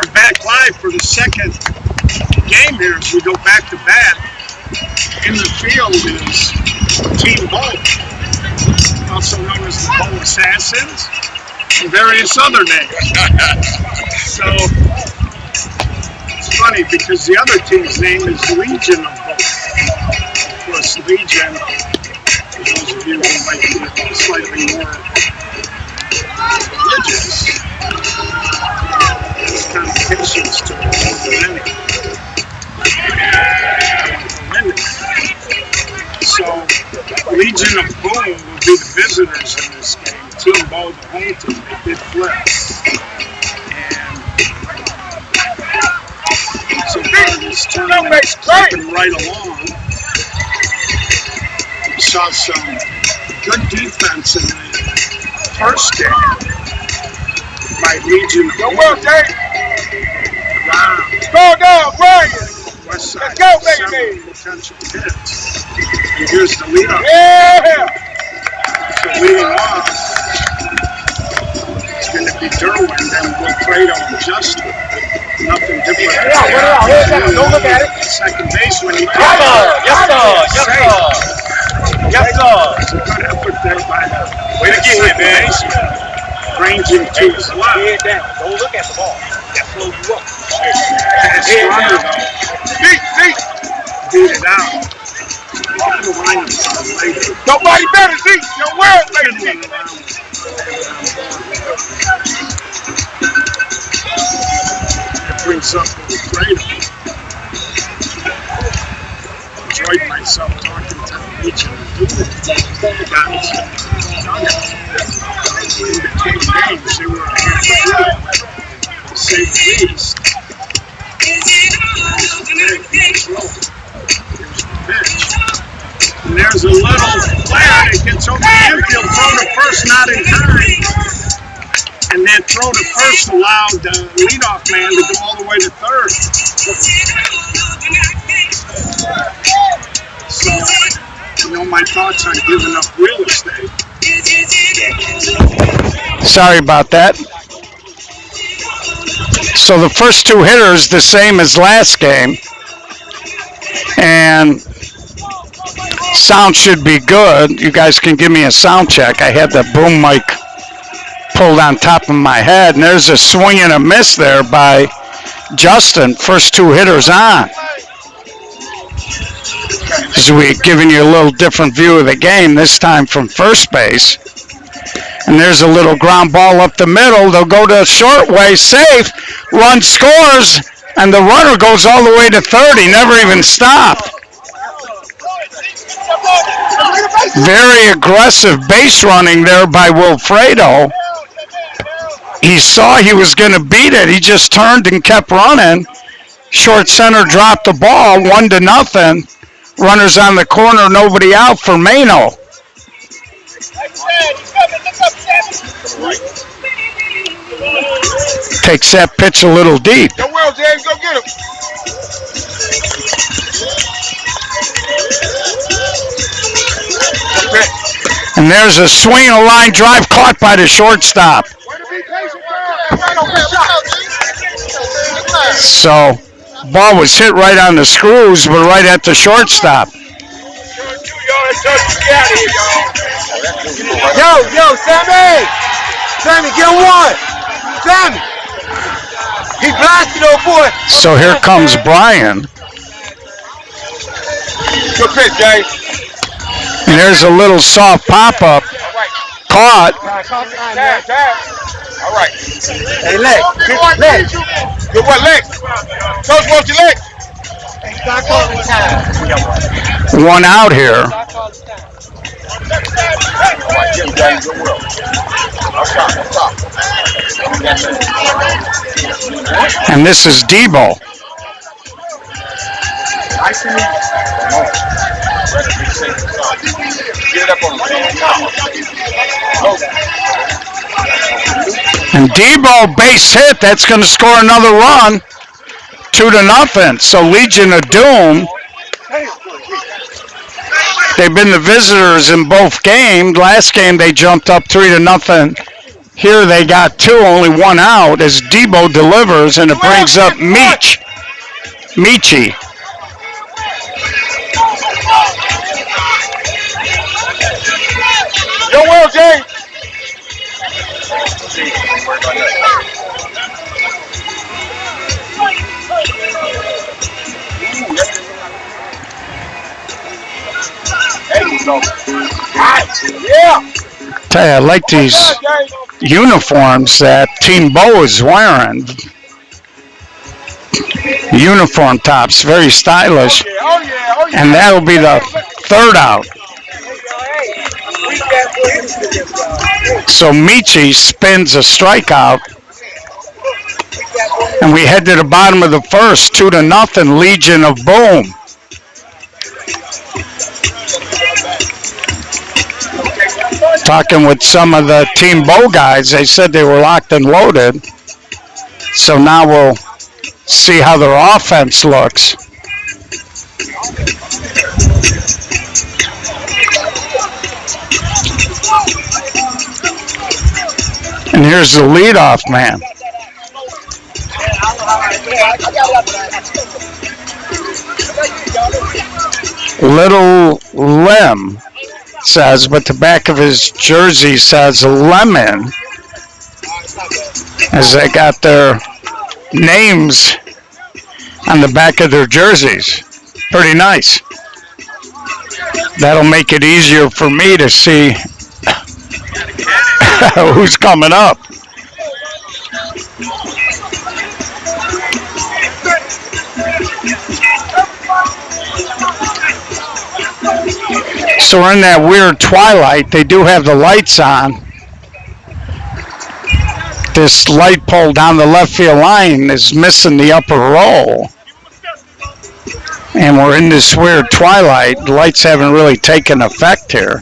I'm back live for the second game here as we go back to back. In the field is Team Bow, also known as the Bow Assassins, and various other names. So it's funny because the other team's name is Legion of Bow. Of course, Legion, for those of you who might be slightly more religious, there's connotations to it more than anything. So, Legion of Boom will be the visitors in this game. Team Bow, the home team, they did flip. And so far this tournament is clipping right along. We saw some good defense in the first game by Legion of Boom. Go down, Brian! West side, let's go, baby! Potential hits. And here's the lead off. Yeah! So leading off, it's going to be Derwin, then Wilfredo and Justin. Nothing different. Don't look at it. Second base when he Yes, sir. Yes, sir. It's a good effort there by the way to get hit, man. Ranging to his left. Head down. Don't look at the ball. That slow you up. Pass runner, though. Beat it out. Nobody better, Zeke. Your word, baby. That brings up the Wilfredo. Enjoyed myself talking to Legion of Boom. The guys in between games, they were to say the least. Here's the pitch. And there's a little flare that gets over the infield, throw to first, not in time. And then throw to first allowed the leadoff man to go all the way to third. So, you know my thoughts on giving up real estate. Sorry about that. So the first two hitters the same as last game. And sound should be good. You guys can give me a sound check. I had the boom mic pulled on top of my head, and there's a swing and a miss there by Justin. First two hitters on. So we're giving you a little different view of the game, this time from first base. And there's a little ground ball up the middle. They'll go to a short way, safe. Run scores, and the runner goes all the way to third. He never even stopped. Very aggressive base running there by Wilfredo. He saw he was going to beat it. He just turned and kept running. Short center dropped the ball, 1-0. Runners on the corner, nobody out for Mano. Takes that pitch a little deep. Go well, James. Go get him. And there's a swing, a line drive caught by the shortstop. So, ball was hit right on the screws, but right at the shortstop. Yo, Sammy! Sammy, get one! Sammy! He blasted, old boy! So here comes Brian. Good pitch, Jay. And there's a little soft pop-up. Caught. All right. Hey, legs. Legs. Good what, legs? Coach wants your legs. One out here. And this is Debo. And Debo base hit. That's going to score another run. 2-0. So Legion of Doom. They've been the visitors in both games. Last game they jumped up 3-0 Here they got two, only one out as Debo delivers, and it brings up Michi. Yo, well, James. Yeah. Tell you, I like these uniforms that Team Bo is wearing. Uniform tops, very stylish. And that'll be the third out. So Michi spins a strikeout. And we head to the bottom of the first, 2-0, Legion of Boom. Talking with some of the Team Bo guys, they said they were locked and loaded. So now we'll see how their offense looks. And here's the leadoff man. Little Lim says, but the back of his jersey says Lemon, as they got their names on the back of their jerseys. Pretty nice. That'll make it easier for me to see who's coming up. So we're in that weird twilight. They do have the lights on. This light pole down the left field line is missing the upper row. And we're in this weird twilight. The lights haven't really taken effect here.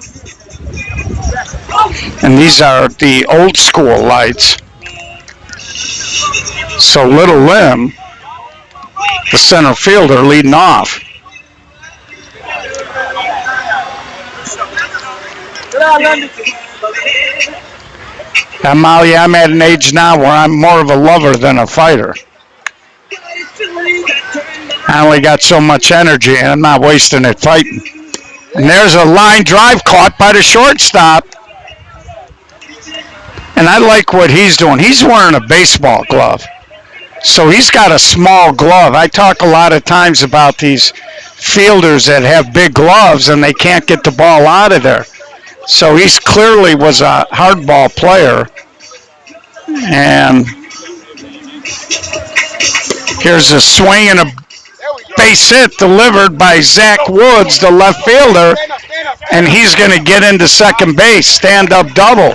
And these are the old school lights. So Little Lim, the center fielder, leading off. Molly, I'm at an age now where I'm more of a lover than a fighter. I only got so much energy, and I'm not wasting it fighting. And there's a line drive caught by the shortstop. And I like what he's doing. He's wearing a baseball glove. So he's got a small glove. I talk a lot of times about these fielders that have big gloves and they can't get the ball out of there. So he's clearly was a hardball player. And here's a swing and a base hit delivered by Zach Woods, the left fielder. And he's going to get into second base, stand-up double.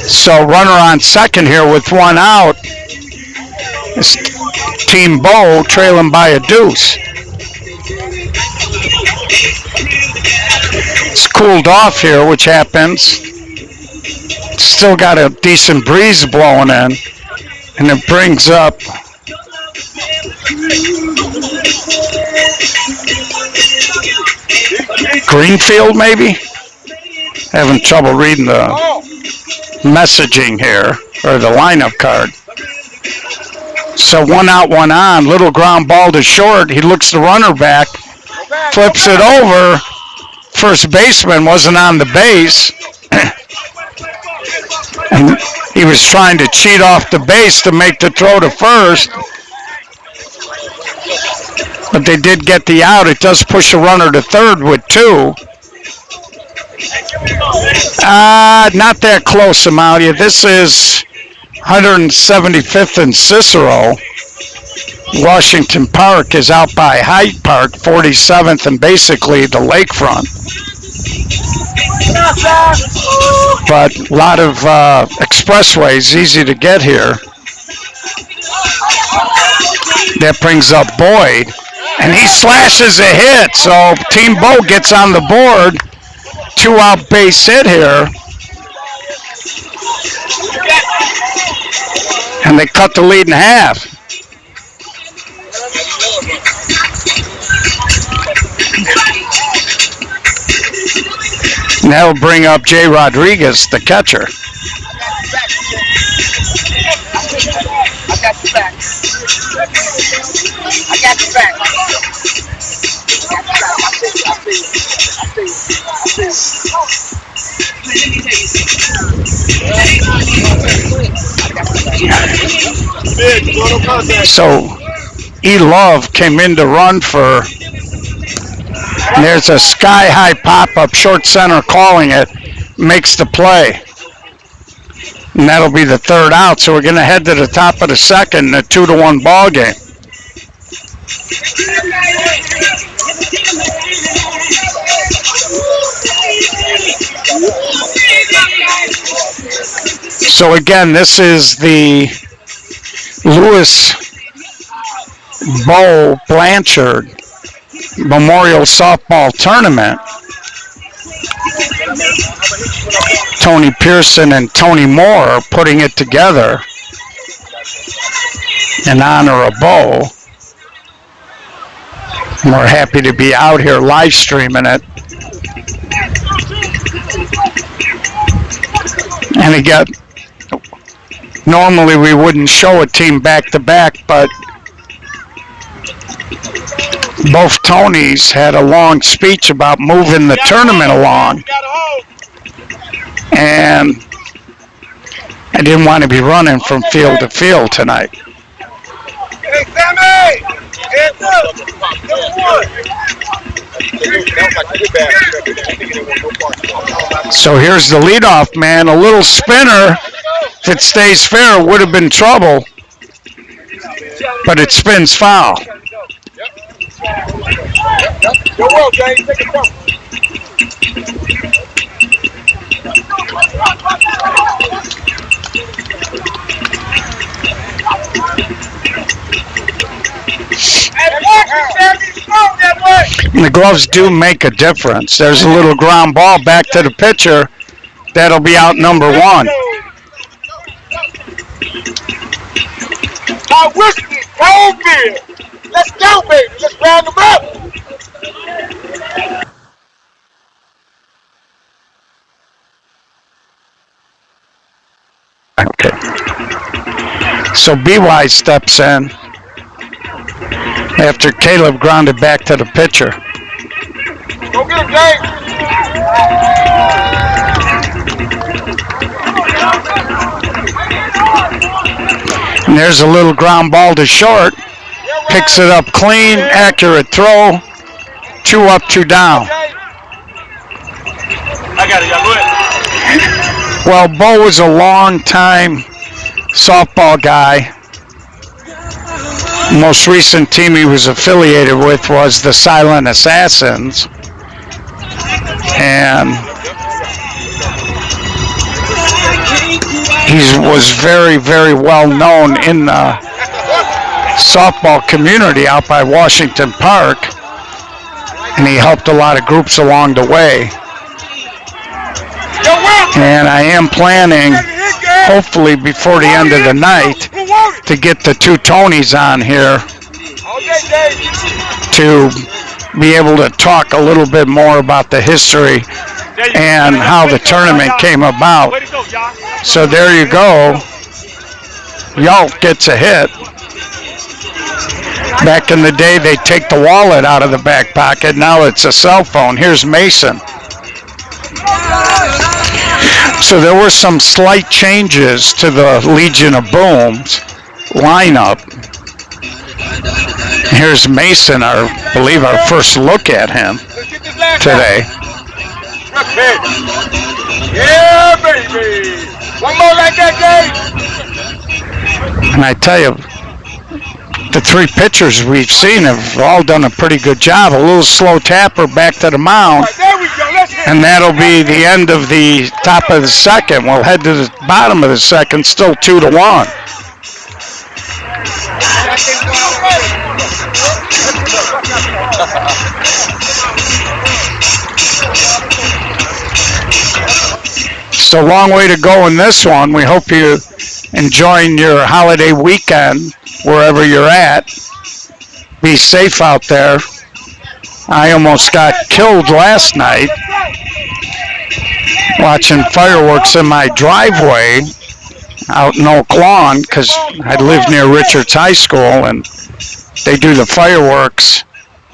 So runner on second here with one out. It's Team Bo trailing by a deuce. It's cooled off here, which happens. Still got a decent breeze blowing in. And it brings up Greenfield, maybe? Having trouble reading the messaging here, or the lineup card. So one out, one on. Little ground ball to short. He looks the runner back, flips it over. First baseman wasn't on the base. And he was trying to cheat off the base to make the throw to first. But they did get the out. It does push a runner to third with two. Not that close, Amalia. This is 175th and Cicero. Washington Park is out by Hyde Park, 47th, and basically the lakefront. But a lot of expressways, easy to get here. That brings up Boyd, and he slashes a hit. So Team Bo gets on the board. 2-out base hit here. And they cut the lead in half. And that'll bring up Jay Rodriguez, the catcher. I got you back. I got you back. So E. Love came in to run for. And there's a sky-high pop-up, short center calling it, makes the play. And that'll be the third out. So we're going to head to the top of the second, a 2-1 ball game. So again, this is the Lewis Bowl Blanchard Memorial Softball Tournament. Tony Pearson and Tony Moore are putting it together in honor of Bo. We're happy to be out here live streaming it. And again, normally we wouldn't show a team back to back, but both Tonys had a long speech about moving the tournament along. And I didn't want to be running from field to field tonight. Hey, Sammy! Hands up! So here's the leadoff man. A little spinner. If it stays fair, it would have been trouble. But it spins foul. Go well, James. Take it from. And the gloves do make a difference. There's a little ground ball back to the pitcher. That'll be out number one. Now whiskey, cold beer. Let's go, baby. Let's round them up. Okay. So BY steps in after Caleb grounded back to the pitcher. Go get him, James. And there's a little ground ball to short. Picks it up clean, accurate throw. 2 up, 2 down. I got it, y'all. Go ahead. Well, Bo was a long time softball guy. Most recent team he was affiliated with was the Silent Assassins. And he was very, very well known in the softball community out by Washington Park. And he helped a lot of groups along the way. And I am planning, hopefully before the end of the night, to get the 2 Tonys on here to be able to talk a little bit more about the history and how the tournament came about. So there you go. Yalt gets a hit. Back in the day, they take the wallet out of the back pocket. Now it's a cell phone. Here's Mason. So there were some slight changes to the Legion of Booms lineup. Here's Mason, I believe our first look at him today. Yeah, baby. One more like that, Dave. And I tell you, the 3 pitchers we've seen have all done a pretty good job. A little slow tapper back to the mound. And that'll be the end of the top of the second. We'll head to the bottom of the second, still 2-1. So long way to go in this one. We hope you're enjoying your holiday weekend wherever you're at. Be safe out there. I almost got killed last night watching fireworks in my driveway out in Oak Lawn because I live near Richards High School, and they do the fireworks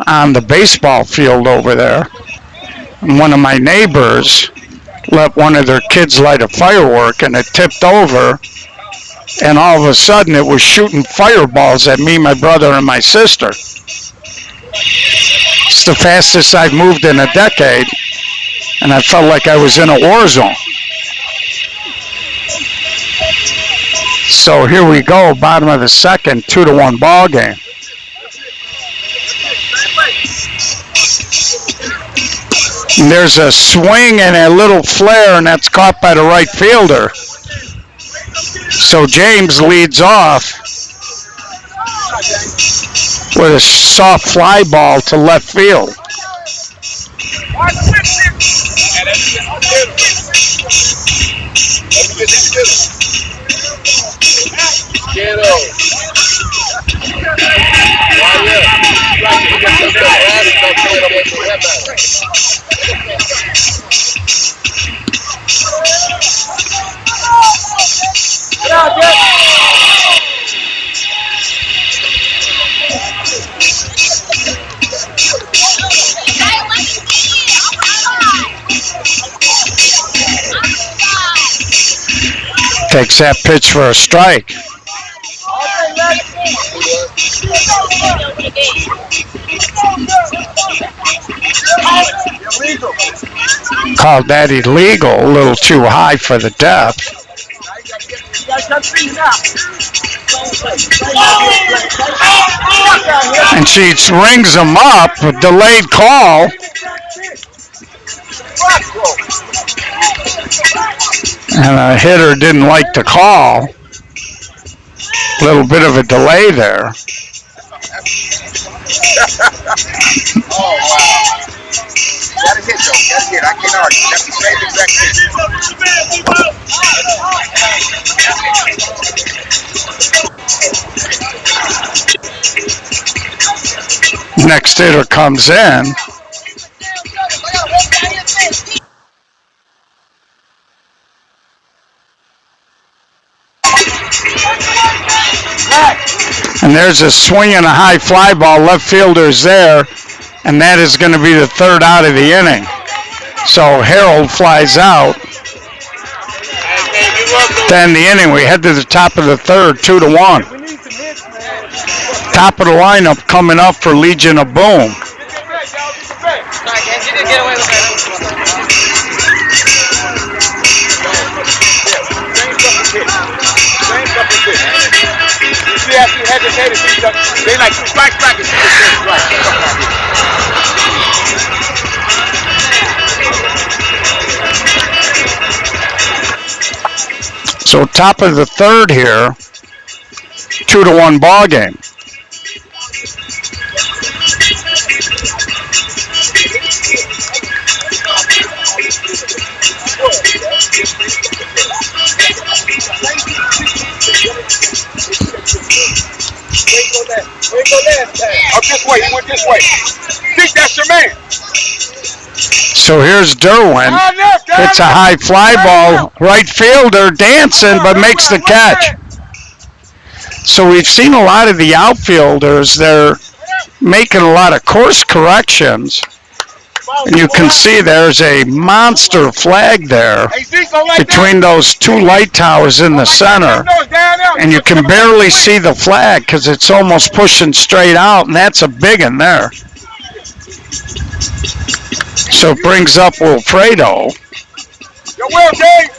on the baseball field over there. And one of my neighbors let one of their kids light a firework, and it tipped over, and all of a sudden it was shooting fireballs at me, my brother, and my sister. It's the fastest I've moved in a decade, and I felt like I was in a war zone. So here we go, bottom of the second, 2-1 ball game. And there's a swing and a little flare, and that's caught by the right fielder. So James leads off with a soft fly ball to left field. Takes that pitch for a strike. Called that illegal, a little too high for the depth. And she rings him up, a delayed call. And a hitter didn't like the call. A little bit of a delay there. Oh, wow. Gotta hit, though. Gotta hit. I can't argue. That's the same exact thing. Next hitter comes in. And there's a swing and a high fly ball. Left fielder's there, and that is going to be the third out of the inning. So Harold flies out. Then the inning, we head to the top of the third, 2-1. Top of the lineup coming up for Legion of Boom. They like strike. So top of the third here, 2-1 ball game. Up this way, he went this way. Think that's your man. So here's Derwin. It's a high fly ball. Right fielder dancing, but makes the catch. So we've seen a lot of the outfielders. They're making a lot of course corrections. And you can see there's a monster flag there between those two light towers in the center. And you can barely see the flag because it's almost pushing straight out, and that's a big one there. So it brings up Wilfredo. Yo, Will, Dave.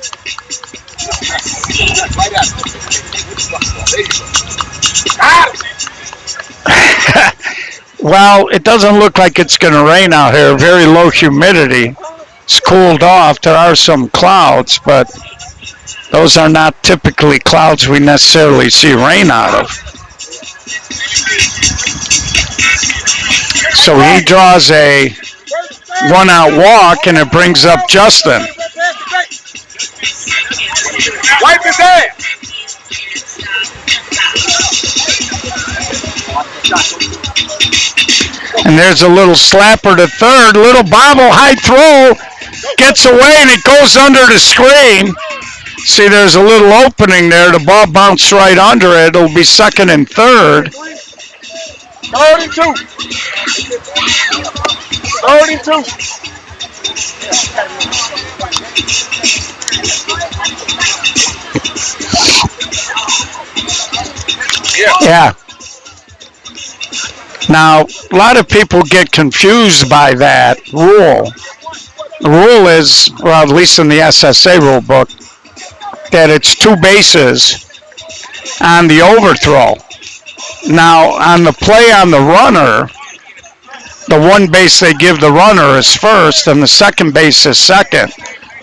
Well, it doesn't look like it's going to rain out here. Very low humidity. It's cooled off. There are some clouds, but those are not typically clouds we necessarily see rain out of. So he draws a run-out walk, and it brings up Justin. Wipe his ass. And there's a little slapper to third, little bobble, high throw. Gets away and it goes under the screen. See, there's a little opening there. The ball bounced right under it. It'll be second and third. 32. 32. Yeah. Now, a lot of people get confused by that rule. The rule is, well, at least in the SSA rule book, that it's two bases on the overthrow. Now, on the play on the runner, the one base they give the runner is first and the second base is second.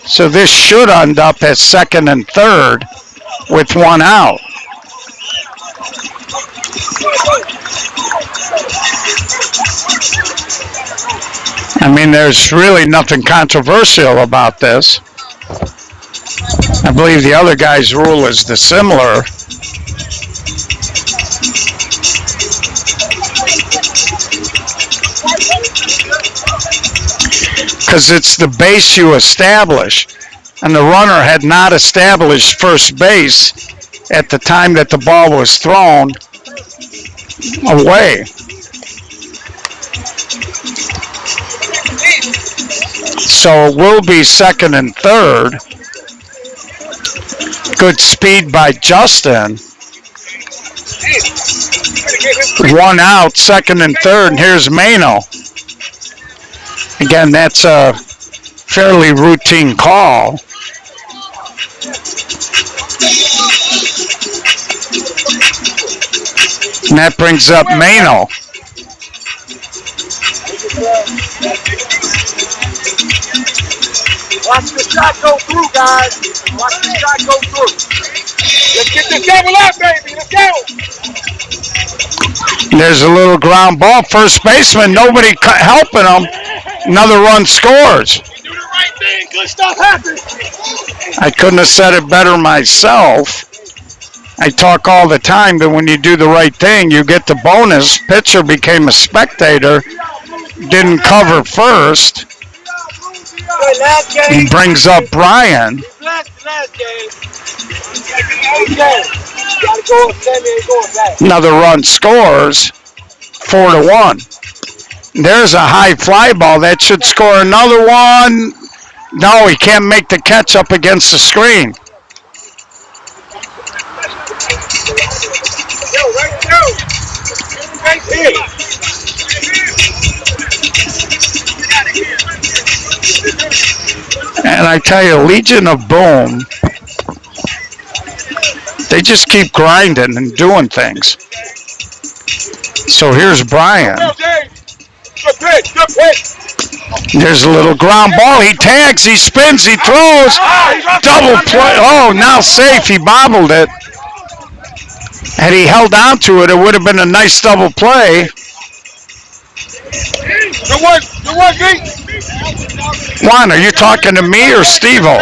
So this should end up as second and third with one out. I mean, there's really nothing controversial about this. I believe the other guy's rule is dissimilar. Because it's the base you establish, and the runner had not established first base at the time that the ball was thrown away. So it will be second and third. Good speed by Justin. One out, second and third, and here's Mano. Again, that's a fairly routine call. And that brings up Mano. Watch the shot go through, guys. Watch the shot go through. Let's get this double up, baby. Let's go. There's a little ground ball. First baseman, nobody helping him. Another run scores. You do the right thing. Good stuff happens. I couldn't have said it better myself. I talk all the time that when you do the right thing, you get the bonus. Pitcher became a spectator, didn't cover first. He brings up Brian. Another run scores, 4-1. There's a high fly ball that should score another one. No, he can't make the catch up against the screen. And I tell you, Legion of Boom, they just keep grinding and doing things. So here's Brian. There's a little ground ball. He tags, he spins, he throws. Double play. Oh, now safe. He bobbled it. Had he held on to it, it would have been a nice double play. Juan, are you talking to me or Steve-O?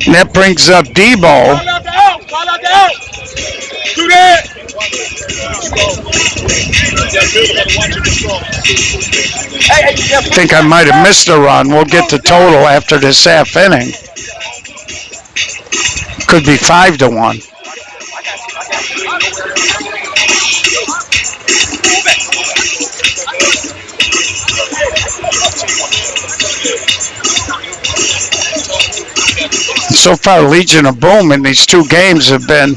And that brings up Debo. I think I might have missed a run. We'll get the total after this half inning. Could be 5-1. So far, Legion of Boom in these two games have been.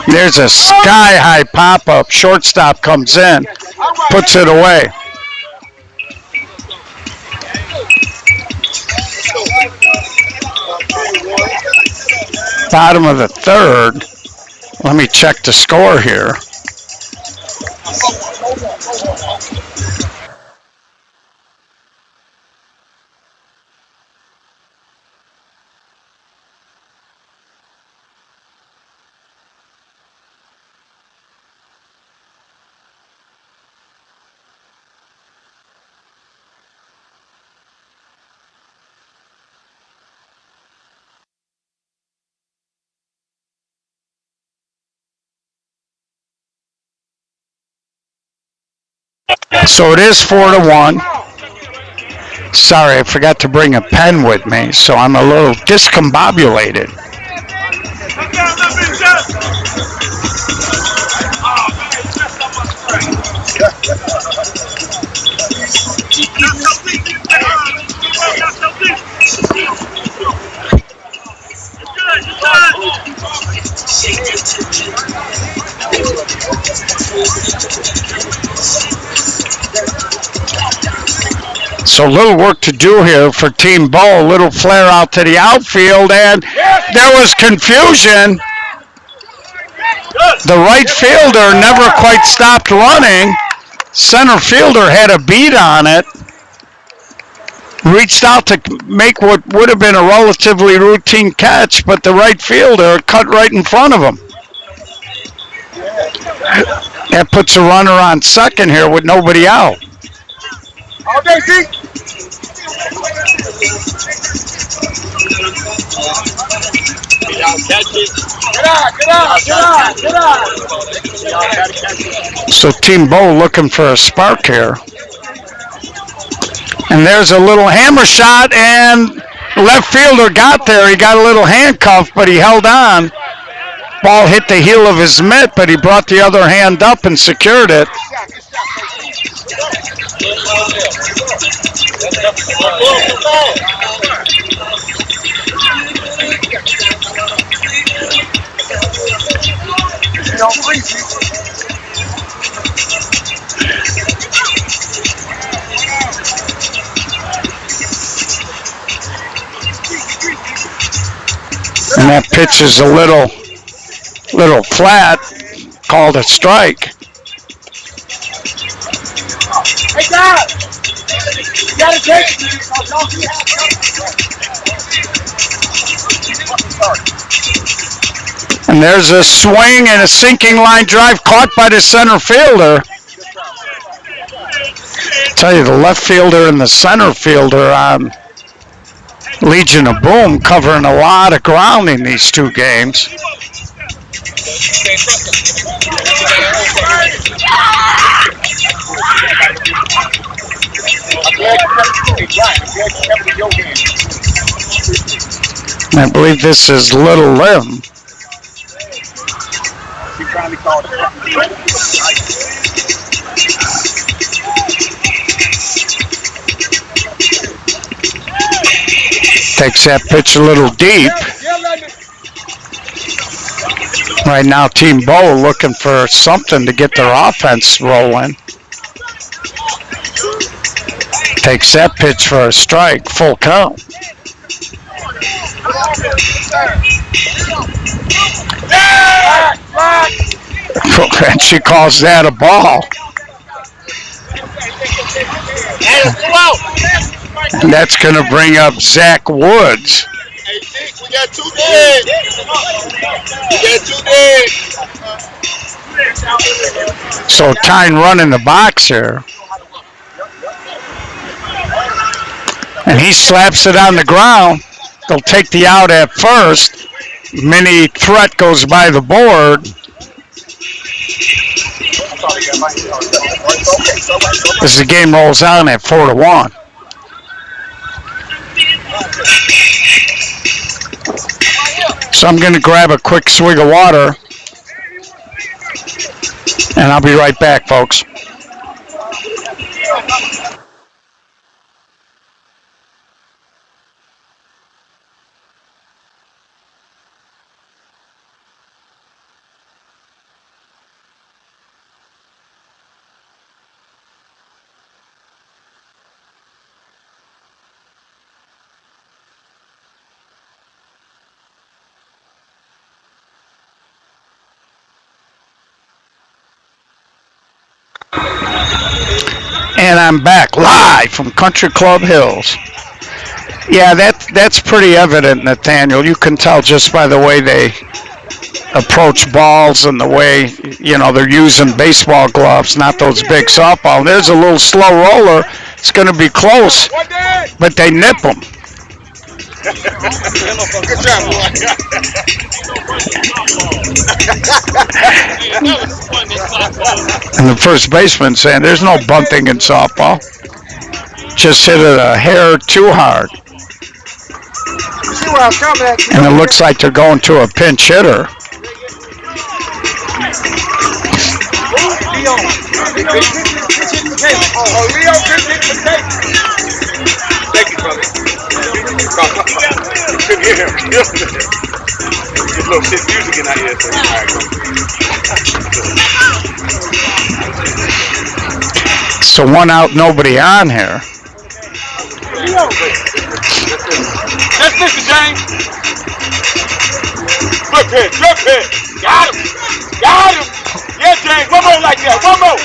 There's a sky-high pop-up. Shortstop comes in, puts it away. Bottom of the third. Let me check the score here. So it is 4-1. Sorry, I forgot to bring a pen with me, so I'm a little discombobulated. So little work to do here for Team Bow. A little flare out to the outfield, and there was confusion. The right fielder never quite stopped running. Center fielder had a beat on it. Reached out to make what would have been a relatively routine catch, but the right fielder cut right in front of him. That puts a runner on second here with nobody out. All day, Zeke. Get out. So Team Bow looking for a spark here. And there's a little hammer shot, and left fielder got there. He got a little handcuff, but he held on. Ball hit the heel of his mitt, but he brought the other hand up and secured it. And that pitch is a little flat, called a strike. Hey, God! You gotta take it, And there's a swing and a sinking line drive caught by the center fielder. I tell you, the left fielder and the center fielder on Legion of Boom covering a lot of ground in these two games. I believe this is Little Lim. Takes that pitch a little deep. Right now, Team Bow looking for something to get their offense rolling. Takes that pitch for a strike, full count. And she calls that a ball. And that's going to bring up Zach Woods. Hey, Zeke, we got two dead. So Tyne running the box here. And he slaps it on the ground. They'll take the out at first. Mini threat goes by the board. As the game rolls on at 4-1. So I'm going to grab a quick swig of water. And I'll be right back, folks. And I'm back live from Country Club Hills. Yeah, that's pretty evident, Nathaniel. You can tell just by the way they approach balls and the way, they're using baseball gloves, not those big softball. There's a little slow roller. It's going to be close, but they nip them. Good job, boy. And the first baseman saying there's no bunting in softball. Just hit it a hair too hard. See where I'm coming at? And it looks like they're going to a pinch hitter. Oh, Leo couldn't hit the tape. Thank you, brother. You couldn't hear him. Just a little shit music in our ears. So all right, So one out, nobody on here. Let's listen, James. Flip hit, flip hit. Got him. Got him. Yeah, James. One more like that. One more.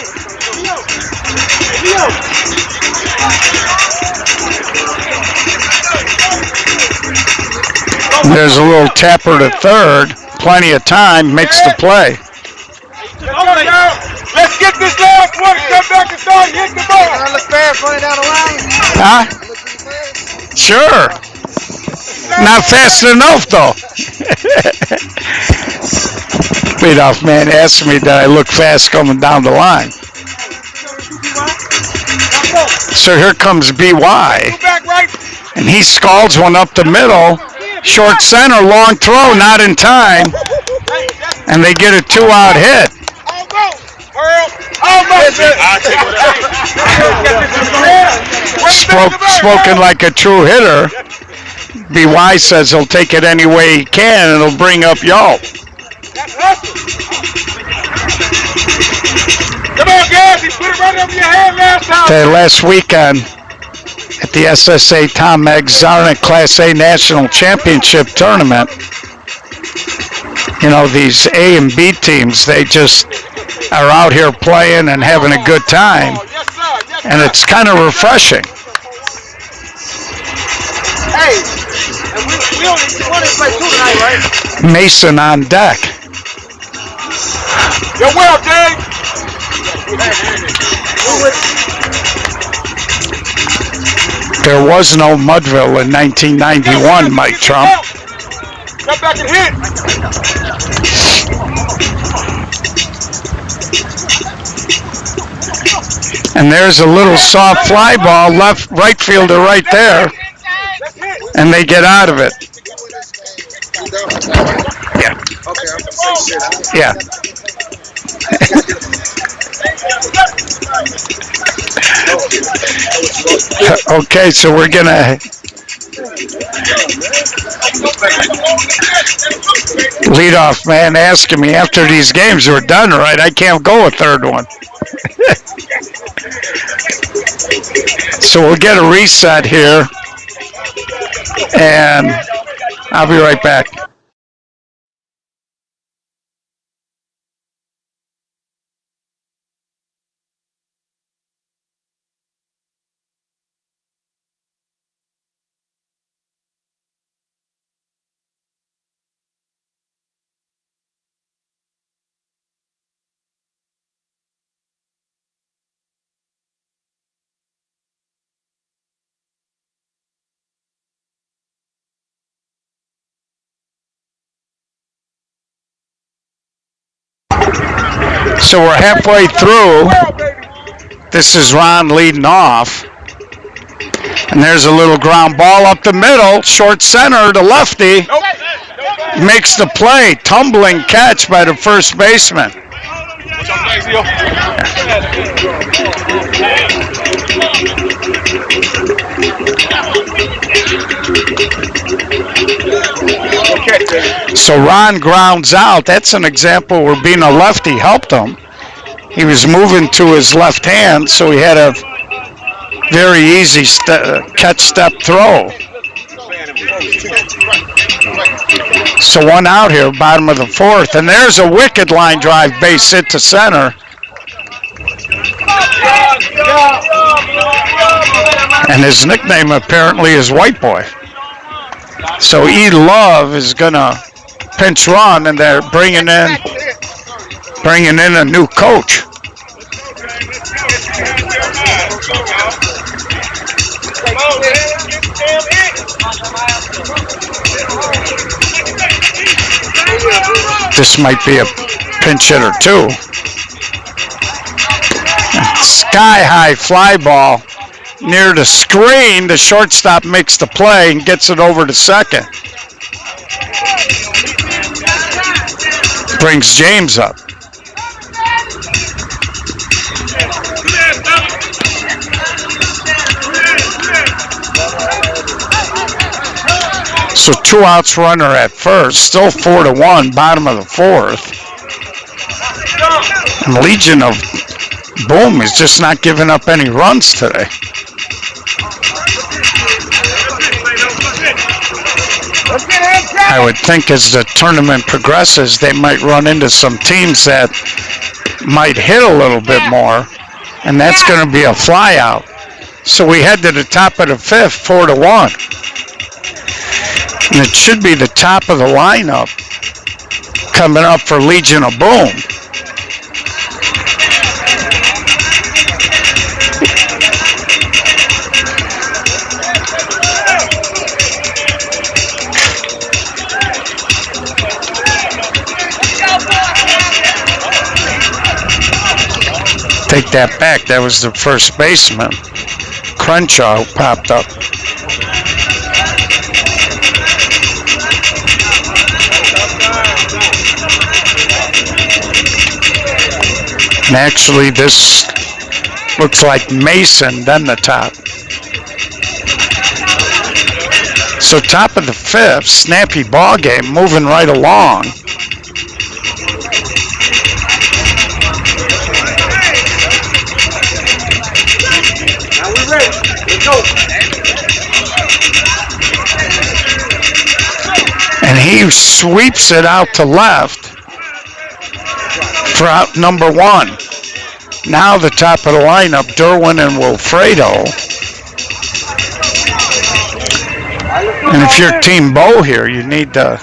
There's a little tapper to third. Plenty of time. Makes the play. Let's get this last one. Come back and start hitting the ball. I look fast running down the line. Huh? Sure. Not fast enough, though. Leadoff man asked me that I look fast coming down the line. So here comes BY. And he scalds one up the middle. Short center, long throw, not in time. And they get a 2-out hit. Spoken like a true hitter. BY says he'll take it any way he can and it'll bring up Yelp. Come on, guys. He put it right over your head last time. Last weekend at the SSA Tom Magzarnik Class A National Championship Tournament, you know, these A and B teams, they just are out here playing and having a good time. And it's kind of refreshing. Hey, and we only play 2 tonight, right? Mason on deck. You're well, Dave. There was no Mudville in 1991, Mike Trump. Come back and hit. And there's a little soft fly ball, right fielder right there. And they get out of it. Yeah. Yeah. Okay, so we're gonna leadoff man asking me after these games are done, right? I can't go a third one. So we'll get a reset here, and I'll be right back. So we're halfway through. This is Ron leading off. And there's a little ground ball up the middle. Short center to lefty. Makes the play. Tumbling catch by the first baseman. So Ron grounds out. That's an example where being a lefty helped him. He was moving to his left hand, so he had a very easy catch step throw. So one out here, bottom of the fourth. And there's a wicked line drive base hit to center. And his nickname apparently is White Boy. So E. Love is gonna pinch run, and they're bringing in a new coach. This might be a pinch hitter too. sky-high fly ball near the screen. The shortstop makes the play and gets it over to second. Brings James up. So 2 outs, runner at first. Still 4-1, bottom of the fourth. And Legion of Boom is just not giving up any runs today. I would think as the tournament progresses, they might run into some teams that might hit a little bit more, and that's going to be a fly out. So we head to the top of the fifth, 4-1. And it should be the top of the lineup coming up for Legion of Boom. Take that back. That was the first baseman. Crenshaw popped up. And actually, this looks like Mason, then the top. So top of the fifth, snappy ball game, moving right along. And he sweeps it out to left for out number one. Now the top of the lineup, Derwin and Wilfredo. And if you're Team Bo here, you need to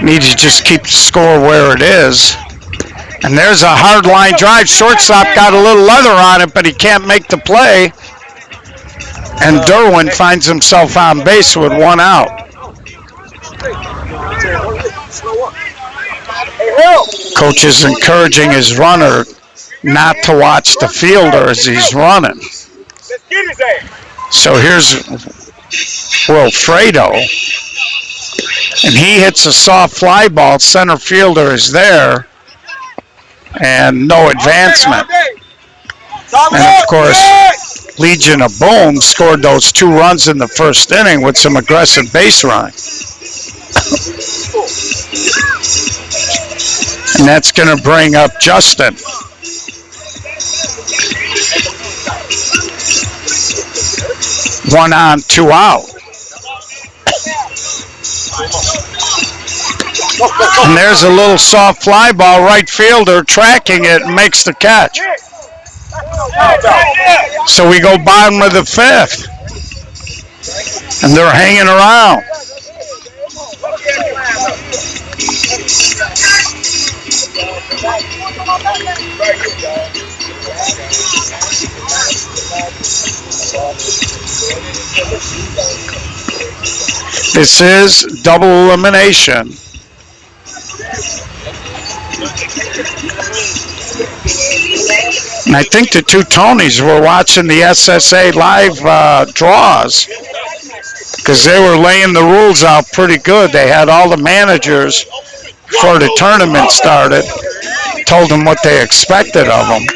just keep the score where it is. And there's a hard line drive. Shortstop got a little leather on it, but he can't make the play. And Derwin finds himself on base with 1 out. Coach is encouraging his runner not to watch the fielder as he's running. So here's Wilfredo. And he hits a soft fly ball. Center fielder is there. And no advancement. And of course, Legion of Boom scored those 2 runs in the first inning with some aggressive base running. And that's going to bring up Justin. One on, 2 out. And there's a little soft fly ball. Right fielder tracking it and makes the catch. So we go bottom of the fifth. And they're hanging around. This is double elimination. And I think the 2 Tonys were watching the SSA live draws because they were laying the rules out pretty good. They had all the managers before the tournament started, told them what they expected of them.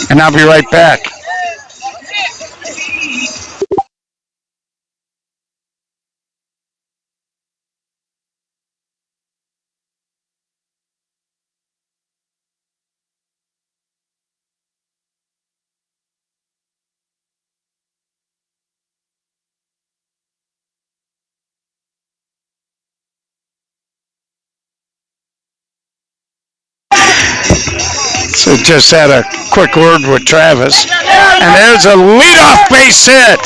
And I'll be right back. So just had a quick word with Travis. And there's a leadoff base hit.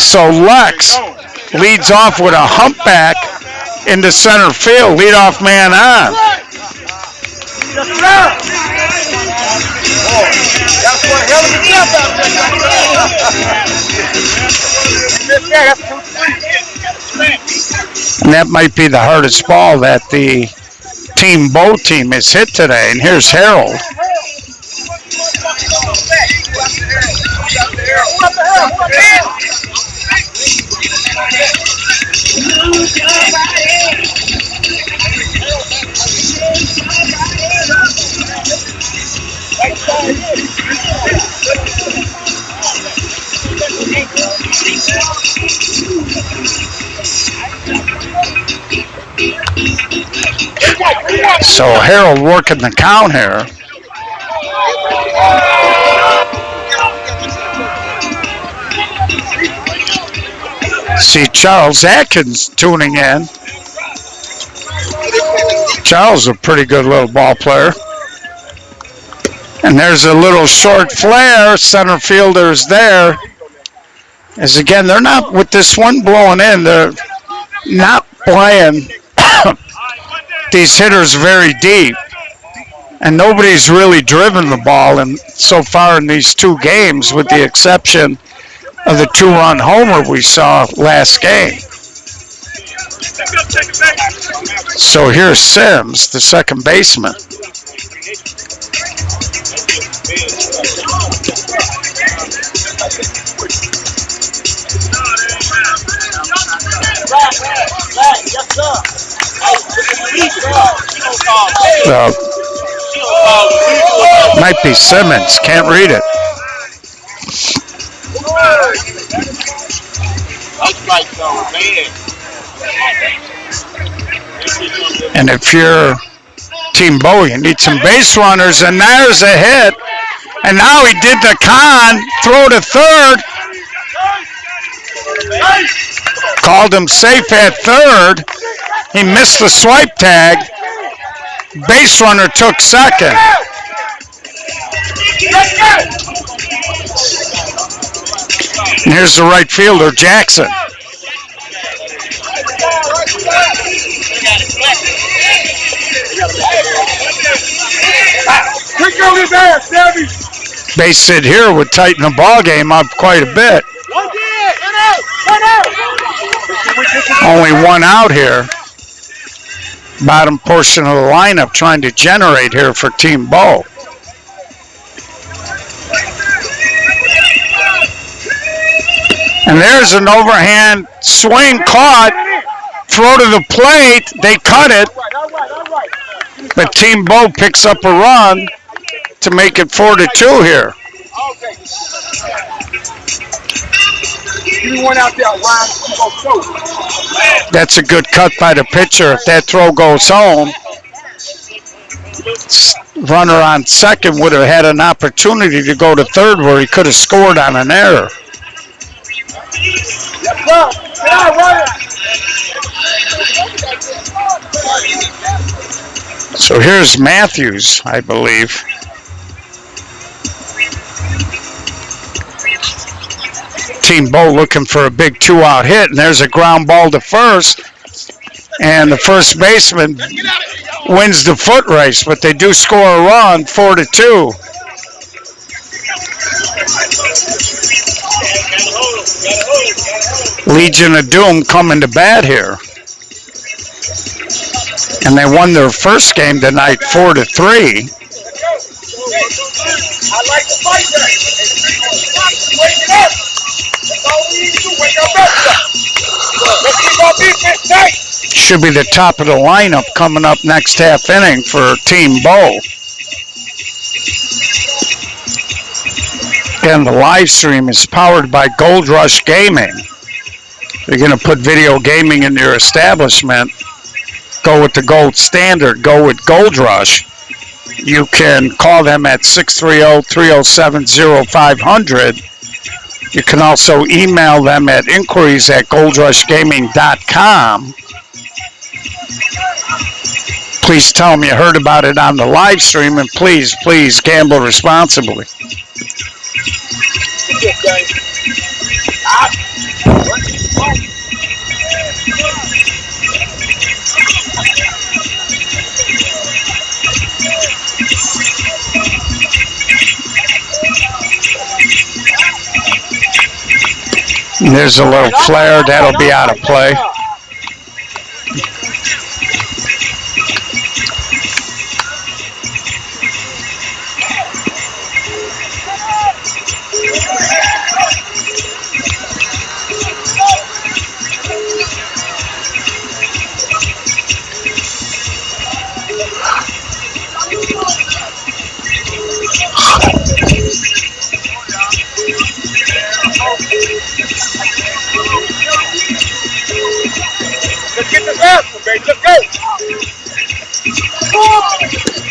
So Lex leads off with a humpback into center field. Leadoff man on. And that might be the hardest ball that the Team Bow team has hit today. And here's Harold. So Harold working the count here. See Charles Atkins tuning in. Charles is a pretty good little ball player. And there's a little short flare. Center fielder's there. As again, they're not, with this one blowing in, they're not playing these hitters very deep. And nobody's really driven the ball so far in these two games, with the exception of the two-run homer we saw last game. So here's Sims, the second baseman. Might be Simmons, can't read it. And if you're Team Bow, you need some base runners, and there's a hit. And now he did the con, throw to third. Called him safe at third. He missed the swipe tag. Base runner took second. And here's the right fielder, Jackson. Base hit here would tighten the ball game up quite a bit. Only one out here. Bottom portion of the lineup trying to generate here for Team Bow. And there's an overhand swing caught. Throw to the plate. They cut it. But Team Bow picks up a run to make it 4-2 here. That's a good cut by the pitcher. If that throw goes home, runner on second would have had an opportunity to go to third where he could have scored on an error. So here's Matthews, I believe. Team Bow looking for a big two-out hit, and there's a ground ball to first, and the first baseman wins the foot race, but they do score a run, 4-2. Legion of Doom coming to bat here. And they won their first game tonight 4-3. Should be the top of the lineup coming up next half inning for Team Bow. And the live stream is powered by Gold Rush Gaming. If you're going to put video gaming in your establishment, go with the gold standard, go with Gold Rush. You can call them at 630-307-0500. You can also email them at inquiries@goldrushgaming.com. Please tell them you heard about it on the live stream, and please, please gamble responsibly. And there's a little flare, that'll be out of play. get the last one, baby. Let's go.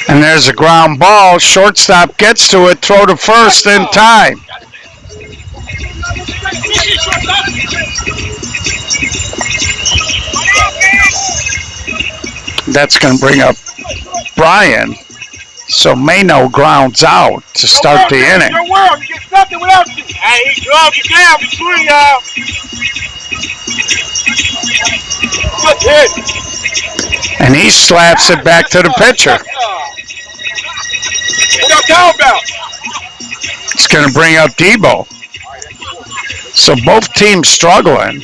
And there's a ground ball. Shortstop gets to it. Throw to first in time. That's going to bring up Brian. So Mano grounds out to start the inning. Your world, you get something without you. Hey, he drove you down between y'all. Good hit. And he slaps it back to the pitcher. What y'all talking about? It's going to bring up Debo. So both teams struggling.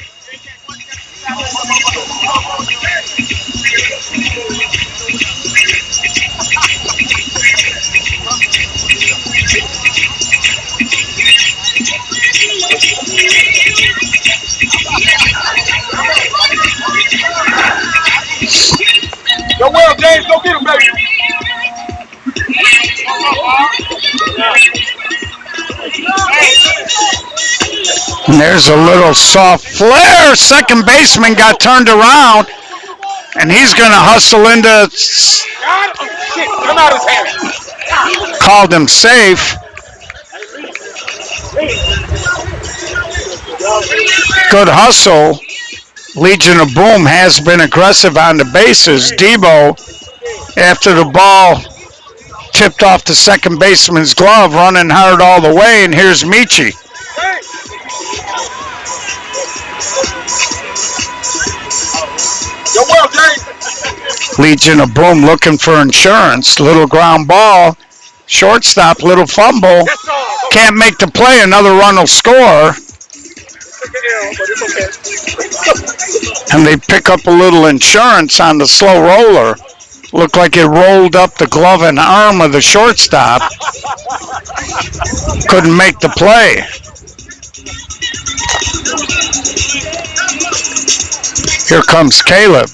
Yo, well, James, go get him, baby. And there's a little soft flare. Second baseman got turned around, and he's going to hustle into. Oh, shit, come out of his hand. Called him safe. Good hustle. Legion of Boom has been aggressive on the bases. Debo, after the ball tipped off the second baseman's glove, running hard all the way, and here's Michi. Yo, well, James. Legion of Boom looking for insurance. Little ground ball. Shortstop, little fumble. Can't make the play. Another run will score. And they pick up a little insurance on the slow roller. Looked like it rolled up the glove and arm of the shortstop. Couldn't make the play. Here comes Caleb.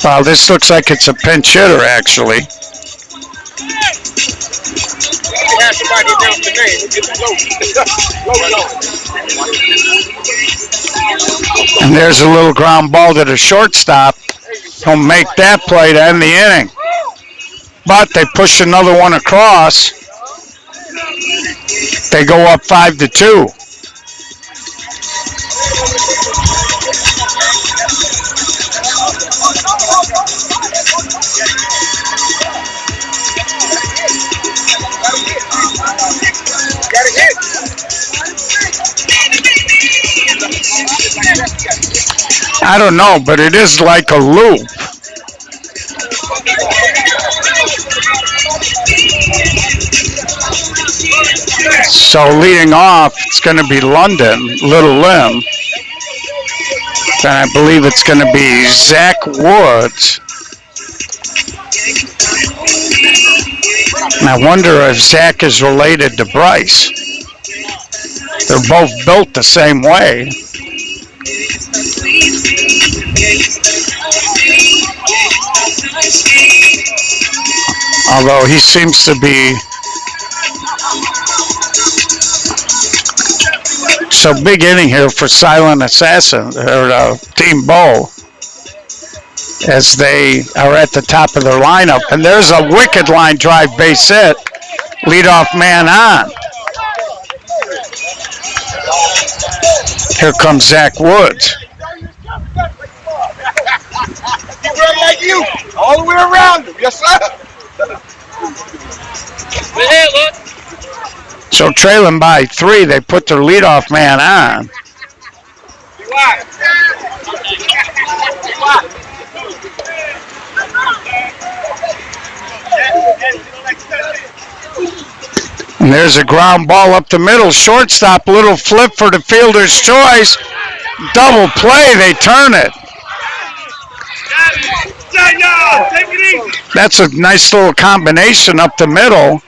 Wow, this looks like it's a pinch hitter, actually. And there's a little ground ball to the shortstop. He'll make that play to end the inning. But they push another one across. They go up 5-2. I don't know, but it is like a loop. So leading off, it's going to be London, Little Lim. And I believe it's going to be Zach Woods. And I wonder if Zach is related to Bryce. They're both built the same way. Although he seems to be so big inning here for Silent Assassin or Team Bow as they are at the top of their lineup. And there's a wicked line drive base hit. Leadoff man on. Here comes Zach Woods. He run like you, all the way around him. Yes, sir. So trailing by 3, they put their leadoff man on. And there's a ground ball up the middle. Shortstop, little flip for the fielder's choice. Double play, they turn it. That's a nice little combination up the middle.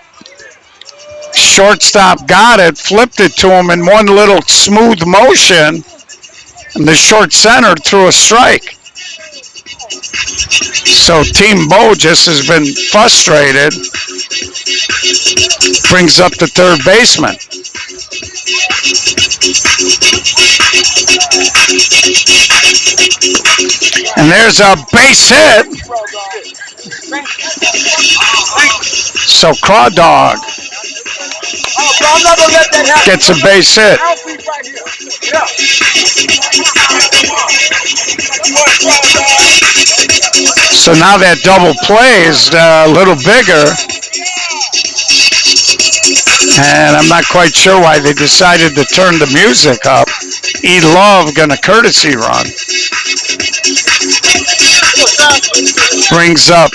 Shortstop got it, flipped it to him in one little smooth motion, and the short center threw a strike. So Team Bo just has been frustrated. Brings up the third baseman. And there's a base hit. So Craw Dog gets a base hit. So now that double play is a little bigger. And I'm not quite sure why they decided to turn the music up. E. Love gonna courtesy run. Brings up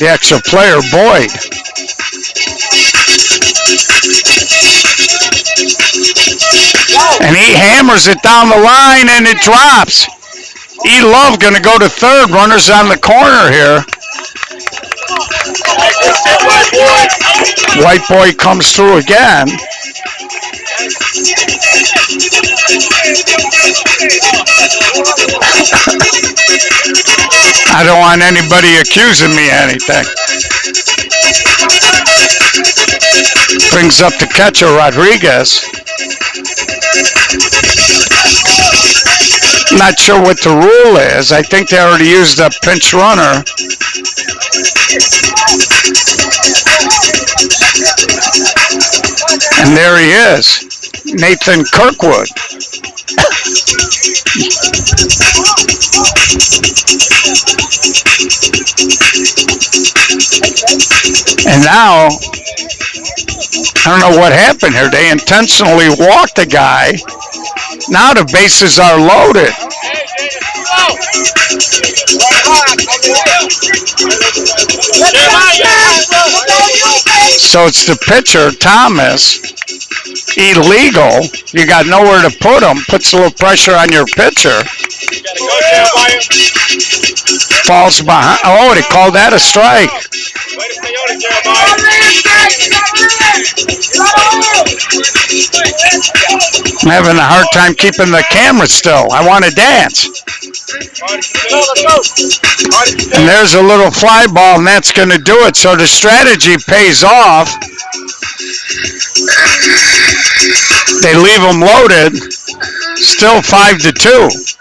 the extra player, Boyd. And he hammers it down the line and it drops. E. Love gonna go to third. Runners on the corner here. White boy comes through again. I don't want anybody accusing me of anything. Brings up the catcher, Rodriguez. Not sure what the rule is. I think they already used a pinch runner. And there he is, Nathan Kirkwood. And now, I don't know what happened here. They intentionally walked the guy. Now the bases are loaded. So it's the pitcher, Thomas. Illegal. You got nowhere to put him. Puts a little pressure on your pitcher. Falls behind. Oh, they called that a strike. I'm having a hard time keeping the camera still. I want to dance. And there's a little fly ball, and that's going to do it. So the strategy pays off. They leave them loaded. Still 5-2.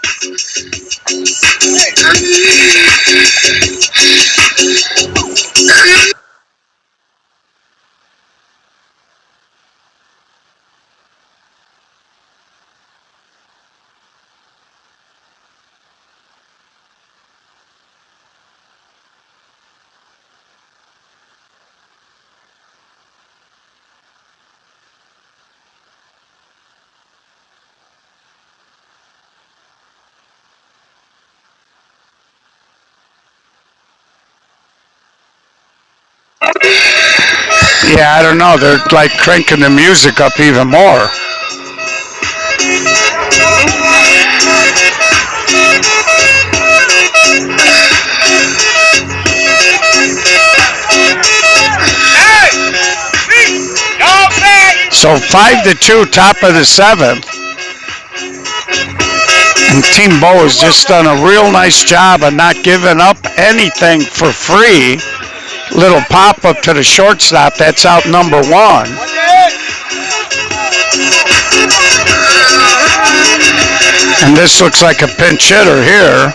Yeah, I don't know. They're like cranking the music up even more. So 5-2, top of the seventh. And Team Bo has just done a real nice job of not giving up anything for free. Little pop up to the shortstop. That's out number one. And this looks like a pinch hitter here.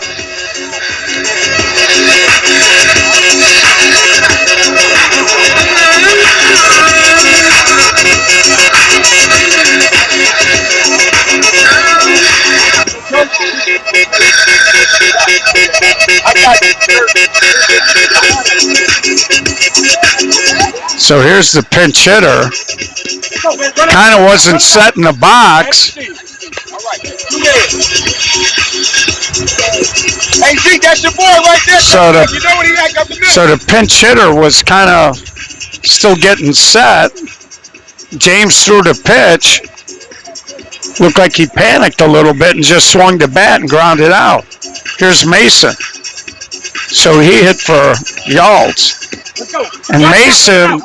So here's the pinch hitter. Kind of wasn't set in the box. Hey, Zeke, that's your boy right there. So the pinch hitter was kind of still getting set. James threw the pitch. Looked like he panicked a little bit and just swung the bat and grounded out. Here's Mason. So he hit for Yaltz. And Mason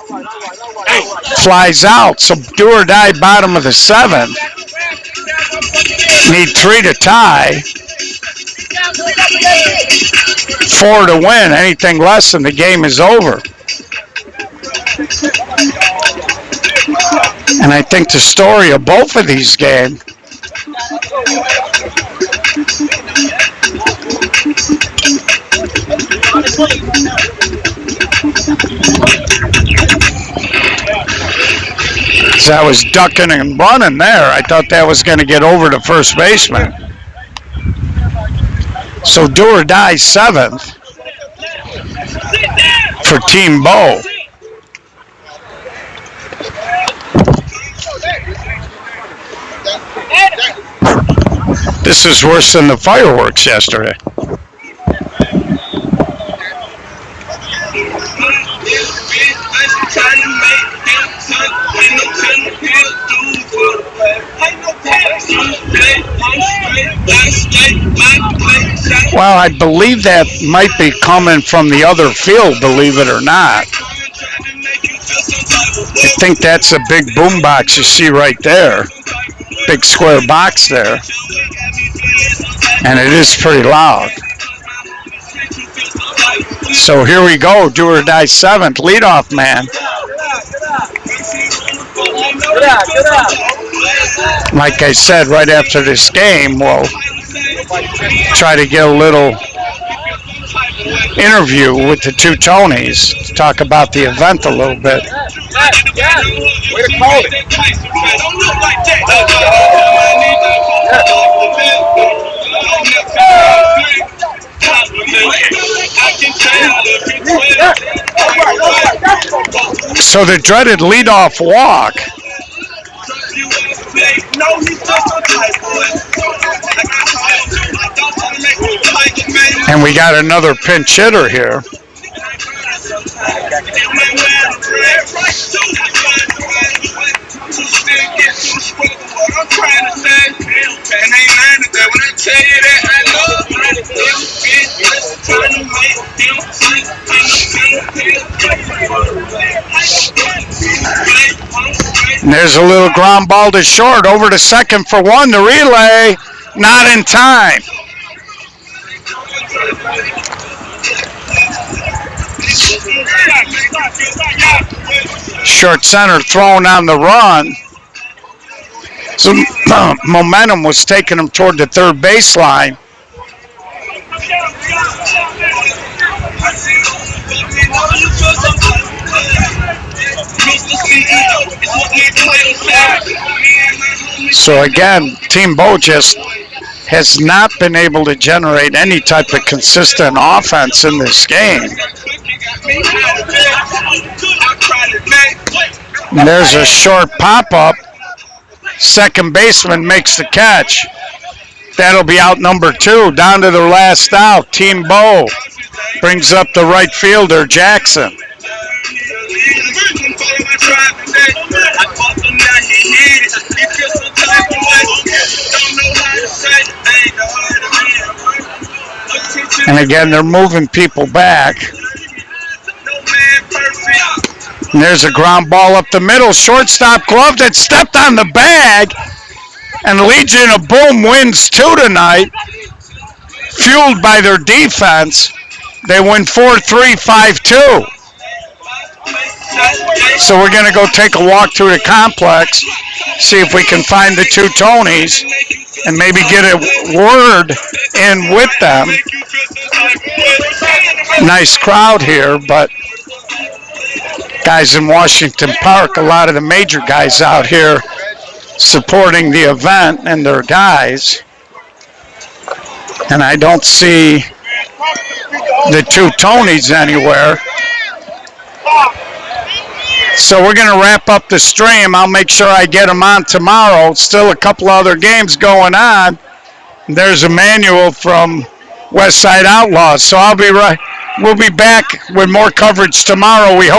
flies out. So do or die, bottom of the seventh. Need 3 to tie. 4 to win. Anything less than the game is over. And I think the story of both of these games So I was ducking and running there. I thought that was going to get over to first baseman. So do or die 7th for Team Bo. This is worse than the fireworks yesterday. Well, I believe that might be coming from the other field, believe it or not. I think that's a big boom box you see right there. Big square box there. And it is pretty loud. So here we go, do or die 7th, leadoff man. Like I said, right after this game, we'll try to get a little interview with the two Tonys to talk about the event a little bit. Way to call it. So the dreaded leadoff walk. And we got another pinch hitter here. And there's a little ground ball to short, over to second for one. The relay, not in time. Short center thrown on the run. So momentum was taking him toward the third baseline. So again, Team Bo just has not been able to generate any type of consistent offense in this game. And there's a short pop-up. Second baseman makes the catch. That'll be out number 2. Down to the last out. Team Bo brings up the right fielder, Jackson. And again, they're moving people back. And there's a ground ball up the middle. Shortstop glove that stepped on the bag. And Legion of Boom wins 2 tonight. Fueled by their defense. They win 4-3, 5-2. So we're going to go take a walk through the complex, see if we can find the two Tonys, and maybe get a word in with them. Nice crowd here, but guys in Washington Park, a lot of the major guys out here supporting the event and their guys. And I don't see the two Tonys anywhere. So we're going to wrap up the stream. I'll make sure I get them on tomorrow. Still a couple other games going on. There's Emmanuel from Westside Outlaws. So we'll be back with more coverage tomorrow. We hope